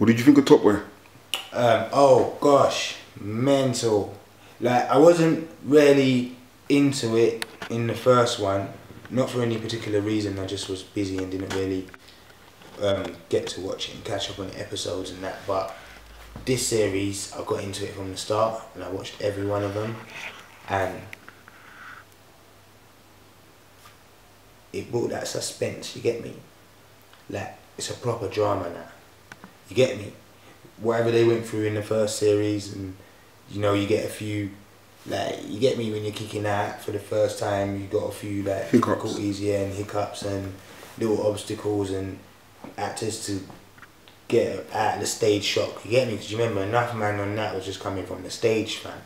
What did you think of Top Boy? Oh gosh, mental. Like, I wasn't really into it in the first one, not for any particular reason. I just was busy and didn't really get to watch it and catch up on the episodes and that. But this series, I got into it from the start and I watched every one of them, and it brought that suspense. You get me? Like, it's a proper drama now. You get me? Whatever they went through in the first series, and you know, you get a few, like, you get me, when you're kicking out for the first time, you got a few like difficulties, yeah, and hiccups and little obstacles, and actors to get out of the stage shock. You get me? Because you remember, enough man on that was just coming from the stage, fam.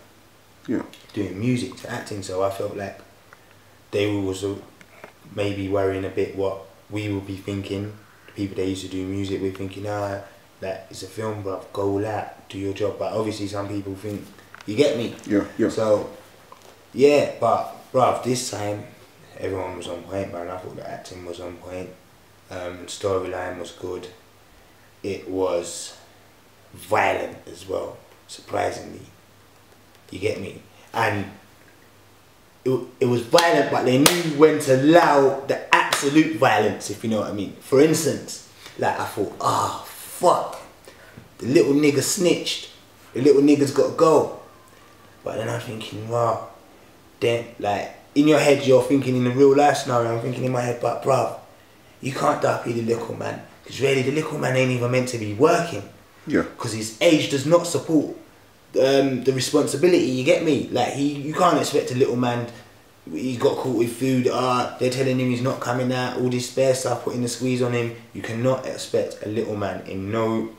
Yeah. Doing music to acting, so I felt like they was maybe worrying a bit what we would be thinking. The people that used to do music, we're thinking, that it's a film, bruv, go out, do your job. But obviously some people think, you get me? Yeah, yeah. So, yeah, but bruv, this time, everyone was on point, man. I thought the acting was on point. Storyline was good. It was violent as well, surprisingly. You get me? And it was violent, but they knew when to allow the absolute violence, if you know what I mean. For instance, like, I thought, fuck, the little nigga snitched, the little nigga's got to go. But then I'm thinking, wow, then, like, in your head you're thinking, in the real life scenario, I'm thinking in my head, but bruv, you can't duppy the little man, because really the little man ain't even meant to be working. Yeah. Because his age does not support the responsibility, you get me? Like, you can't expect a little man, he got caught with food, they're telling him he's not coming out, all this spare stuff, putting the squeeze on him. You cannot expect a little man in no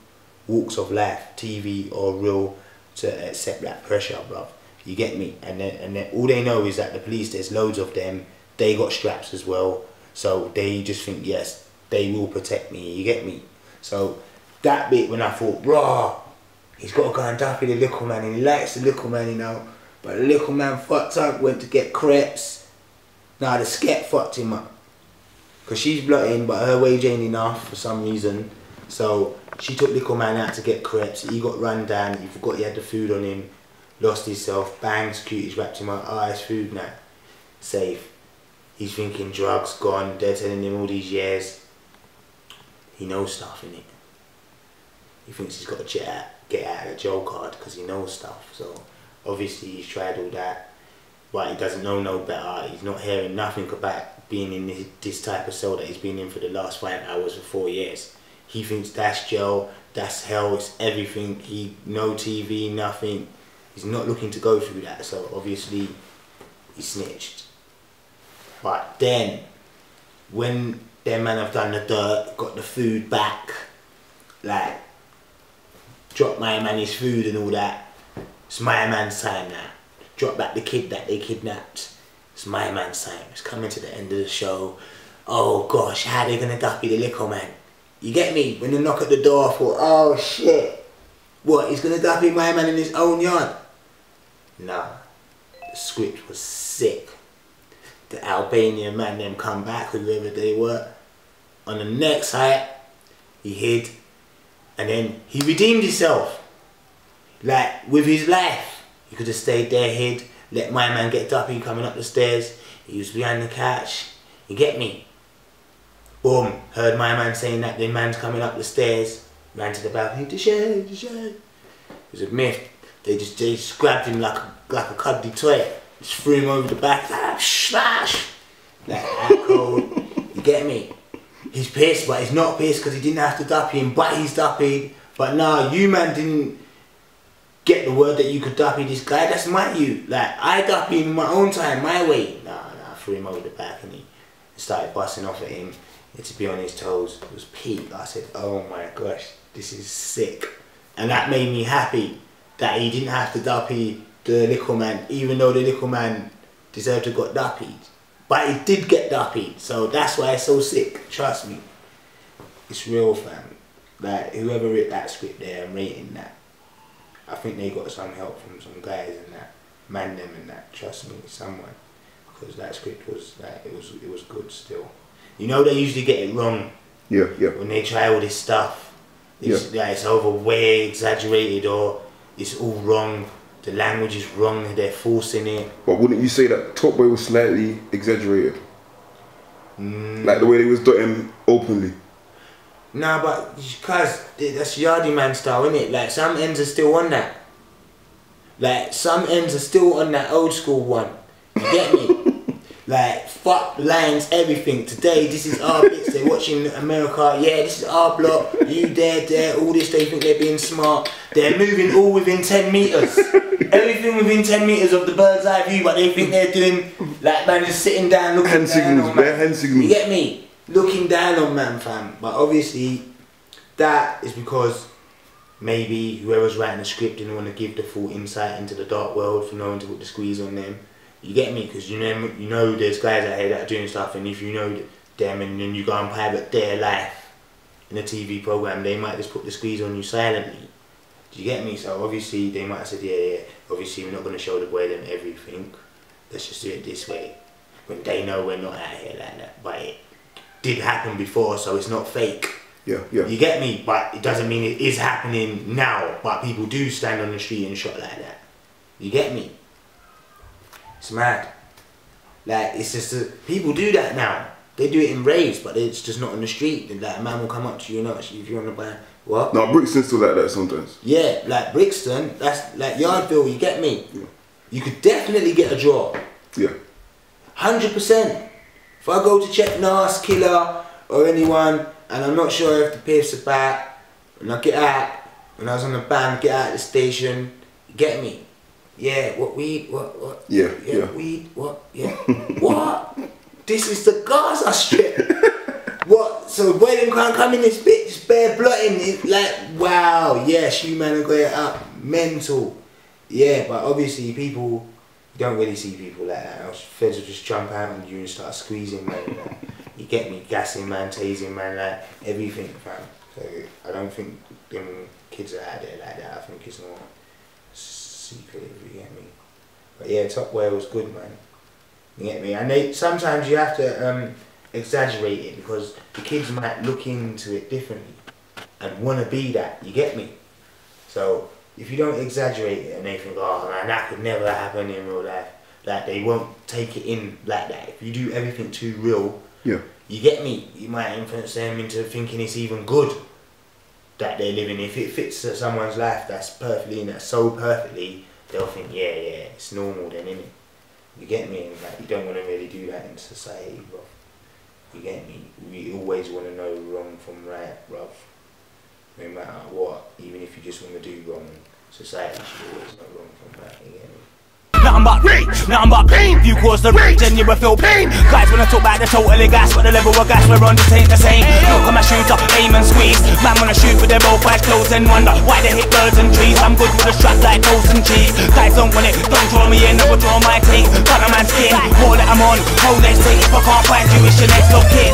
walks of life, TV or real, to accept that pressure, bruv. You get me? And then all they know is that the police, there's loads of them, they got straps as well, so they just think, yes, they will protect me, you get me? So that bit, when I thought, bruh, he's got to go and duppy the little man, and he likes the little man, you know. But the little man fucked up, went to get crepes. Nah, the sket fucked him up. Because she's blotting, but her wage ain't enough for some reason. So she took little man out to get crepes. He got run down, he forgot he had the food on him, lost himself, bang, security's wrapped him up. It's food now. Safe. He's thinking drugs, gone. They're telling him all these years. He knows stuff, innit? He thinks he's got to get out of the jail card because he knows stuff. So obviously he's tried all that, but he doesn't know no better. He's not hearing nothing about being in this type of cell that he's been in for the last 5 hours for 4 years. He thinks that's jail, that's hell, it's everything. No TV, nothing. He's not looking to go through that, so obviously he snitched. But then, when them man have done the dirt, got the food back, like, dropped my man his food and all that, it's my man's time now. Drop back the kid that they kidnapped. It's my man's time. It's coming to the end of the show. Oh gosh, how they gonna duppy the little man? You get me? When they knock at the door, I thought, oh shit. What, he's gonna duppy my man in his own yard? Nah, the script was sick. The Albanian man them come back, whoever they were. On the next height, he hid. And then he redeemed himself. Like, with his life. He could have stayed there, hid, let my man get duppy coming up the stairs. He was behind the couch. You get me? Boom. Heard my man saying that the man's coming up the stairs. Ran to the balcony. The shade. It was a myth. They just grabbed him like a cuddly toy. Just threw him over the back. Smash! Like, that cold. You get me? He's pissed, but he's not pissed because he didn't have to duppy him, but he's duppied. But nah, you man didn't get the word that you could duppy this guy. That's my you. Like, I duppy him in my own time, my way. Nah, I threw him over the back and he started busting off at him. And to be on his toes, it was peak. I said, oh my gosh, this is sick. And that made me happy that he didn't have to duppy the little man, even though the little man deserved to got duppied. But he did get duppied, so that's why it's so sick. Trust me. It's real, fam. Like, whoever wrote that script there and rating that, I think they got some help from some guys and that, man them and that. Trust me, someone, because that script was like, it was good still. You know, they usually get it wrong. Yeah, yeah. When they try all this stuff, It's, like, it's over way exaggerated, or it's all wrong. The language is wrong. They're forcing it. But wouldn't you say that Top Boy was slightly exaggerated? Like the way they was doing openly. Nah, but cause that's Yardie Man style, innit? Like some ends are still on that. Like some ends are still on that old school one. You get me? Like fuck lines, everything. Today this is our bits. They're watching America. Yeah, this is our block. You there, all this. They think they're being smart. They're moving all within 10 meters. Everything within 10 meters of the bird's eye view, but they think they're doing like man just sitting down looking hand down signals, on man. hand signals. You get me? Looking down on man, fam. But obviously that is because maybe whoever's writing the script didn't want to give the full insight into the dark world for no one to put the squeeze on them. You get me? Because you know there's guys out here that are doing stuff, and if you know them and then you go and private their life in a TV program, they might just put the squeeze on you silently. Do you get me? So obviously they might have said, yeah, obviously we're not going to show the boy them everything. Let's just do it this way. When they know we're not out here like that. But it did happen before, so it's not fake. Yeah, yeah. You get me? But it doesn't mean it is happening now. But people do stand on the street and shot like that. You get me? It's mad. Like, it's just, people do that now. They do it in raves, but it's just not on the street. And like, a man will come up to you and ask you if you're on the band. What? No, Brixton's still like that sometimes. Yeah, like Brixton, that's like Yardville, you get me? Yeah. You could definitely get a draw. Yeah. 100%. If I go to check Nas, Killer, or anyone, and I'm not sure if the piff's about, and I get out, when I was on the band, get out of the station, you get me? Yeah, what weed, what? Yeah, yeah. Weed, what? Yeah. What? This is the Gaza Strip. What? So where them can't come in this bitch, bare blotting, it's like, wow, yeah, shoe man and got it up, mental. Yeah, but obviously people, you don't really see people like that. Else feds will just jump out on you and start squeezing man. Like, you get me, gassing man, tasing man, like everything, fam. So I don't think them kids are out there like that. I think it's more secretive, you get me. But yeah, Top Boy was good, man. You get me? And sometimes you have to exaggerate it because the kids might look into it differently and want to be that, you get me? So if you don't exaggerate it and they think, oh man, that could never happen in real life, like they won't take it in like that. If you do everything too real, yeah, you get me? You might influence them into thinking it's even good that they're living. If it fits someone's life that's perfectly, and that's so perfectly, they'll think, yeah, it's normal then, innit? You get me? And like, you don't want to really do that in society, bro. You get me? We always want to know wrong from right, bruv. No matter what, even if you just want to do wrong, society should always know wrong from right, you get me? Nothing but rage, nothing but pain. If you cause the rage, then you will feel pain. Guys, when I talk about the totally gas, but the level of gas we're on just ain't the same. Look at my shooter, aim and squeeze. Man wanna shoot with their both eyes closed and wonder why they hit birds and trees. I'm good with a strap like toast and cheese. Guys don't want it, don't draw me in, I will draw my teeth. Cut a man's skin, more that I'm on. Whole next thing, if I can't find you, it's your next of kin.